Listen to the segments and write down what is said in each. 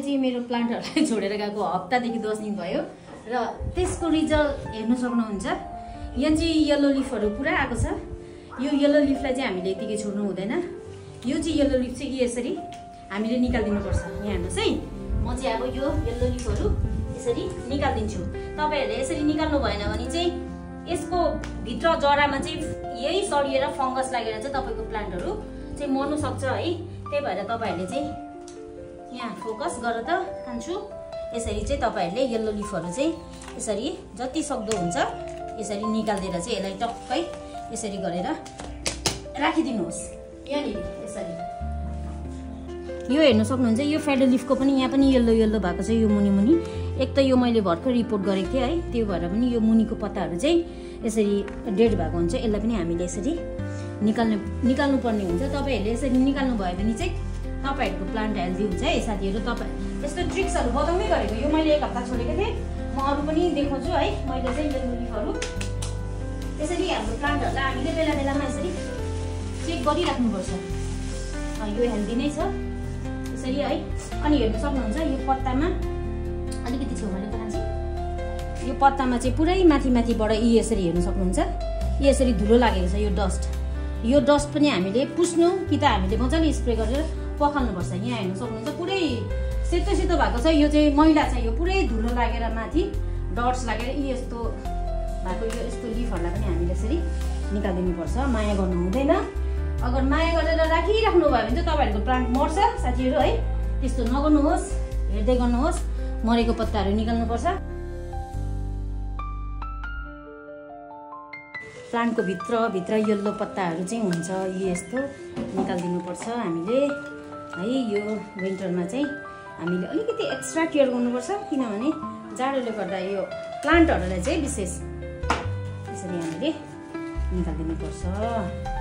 चाहिँ मेरो प्लान्टहरूलाई छोडेर गएको हप्तादेखि 10 दिन भयो र त्यसको रिजल्ट हेर्न सक्नुहुन्छ। यहाँ चाहिँ येलो लिफहरू पुरा आएको छ। यो येलो लिफलाई चाहिँ हामीले यतिकै छोड्नु हुँदैन। यो चाहिँ येलो लिफ चाहिँ यसरी हामीले निकाल्दिनु पर्छ। यहाँ हेर्नुहोस् है, म चाहिँ अब यो येलो लिफहरू यसरी निकाल्दिन्छु। तपाईहरुले यसरी निकाल्नु भएन भने चाहिँ यसको भित्र जरामा चाहिँ यही सडिएर फंगस लागेर चाहिँ तपाईको प्लान्टहरू चाहिँ मर्नु सक्छ है। त्यही भएर तपाईहरुले चाहिँ यहाँ फोकस गरेर त कान्छु यसरी चाहिँ तपाईहरुले येलो लिफहरू चाहिँ यसरी जति सक्दो हुन्छ यसरी निकाल्दिएर चाहिँ यसलाई टक्कै यसरी गरेर राखिदिनुहोस्। यहाँ यसरी यो हेर्न सक्नुहुन्छ। यो फेडर लिफको पनि यहाँ पनि येलो येलो भएको छ। यो मुनि मुनि एक त यो मैले भर्खर रिपोर्ट गरेको थिएँ है, त्यो भएर पनि यो मुनिको पत्ताहरू चाहिँ यसरी डेड भएको हुन्छ। यसलाई पनि हामीले यसरी निकाल्नु पर्ने हुन्छ। तपाईहरुले यसरी निकाल्नु भयो भने चाहिँ तपाईहरुको प्लान्ट हेल्दी हुन्छ है साथीहरु। तपाई यस्तो ट्रिक्सहरु बताउँदै गरेको। यो मैले एक हप्ता छोडेको थिएँ, म अरु पनि देखाउँछु है। मैले चाहिँ येलो लिफहरू यसरी हाम्रो प्लान्टहरुलाई हामीले बेला बेलामा यसरी चेक गरिराख्नु पर्छ। यो हेल्दी नै छ यसरी है। अनि हेर्न सक्नुहुन्छ यो पत्तामा अलिकति छेउमा ल्याएर खान्छ। यो पत्तामा चाहिँ पुरै माथि माथिबाट यसरी हेर्न सक्नुहुन्छ। यसरी धुलो लागेको छ। यो डस्ट पनि हामीले पुस्नु कि त हामीले मजाले स्प्रे गरेर पखाल्नु पर्छ। यहाँ हेर्न सक्नुहुन्छ पुरै सेतो सेतो भएको छ। यो चाहिँ मैला छ। यो पुरै धुलो लागेर माथि डट्स लागेर यस्तो भएको यो यस्तो लिफहरूलाई पनि हामीले यसरी निकाल्दिनु पर्छ। माया गर्नु हुँदैन। अगर माया गरेर राखिराख्नु भयो भने चाहिँ तपाईहरुको प्लान्ट मर्छ साथीहरु है। त्यस्तो नगर्नुहोस्, हेर्दै गर्नुहोस्। मरेको पत्ताहरू निकाल्नुपर्छ। प्लान्टको भित्र येलो पत्ताहरू चाहिँ हुन्छ यस्तो निकाल्दिनु पर्छ हामीले है। यो विन्टरमा चाहिँ हामीले अलिकति एक्स्ट्रा केयर गर्नुपर्छ किनभने जाडोले गर्दा यो प्लान्टहरूलाई चाहिँ विशेष यसरी हामीले निकाल्दिनु पर्छ।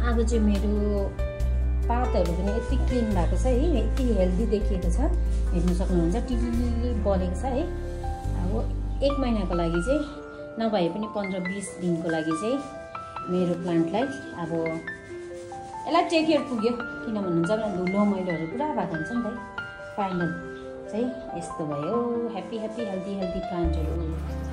आज चाहिँ मेरो पातहरू पनि यति क्लिन भएको छ है, यति हेल्दी देखिएको छ। हेर्न सक्नुहुन्छ टिलिली बलेको छ है। अब 1 महिनाको लागि चाहिँ नभए पनि 15-20 दिनको लागि चाहिँ मेरो प्लान्टलाई अब यसलाई टेक केयर पुग्यो। किन भन्नुहुन्छ भने धुलो मैलोहरू पुरा भएको हुन्छ नि त। फाइनल चाहिँ यस्तो भयो। ह्याप्पी हेल्दी प्लान्टहरू।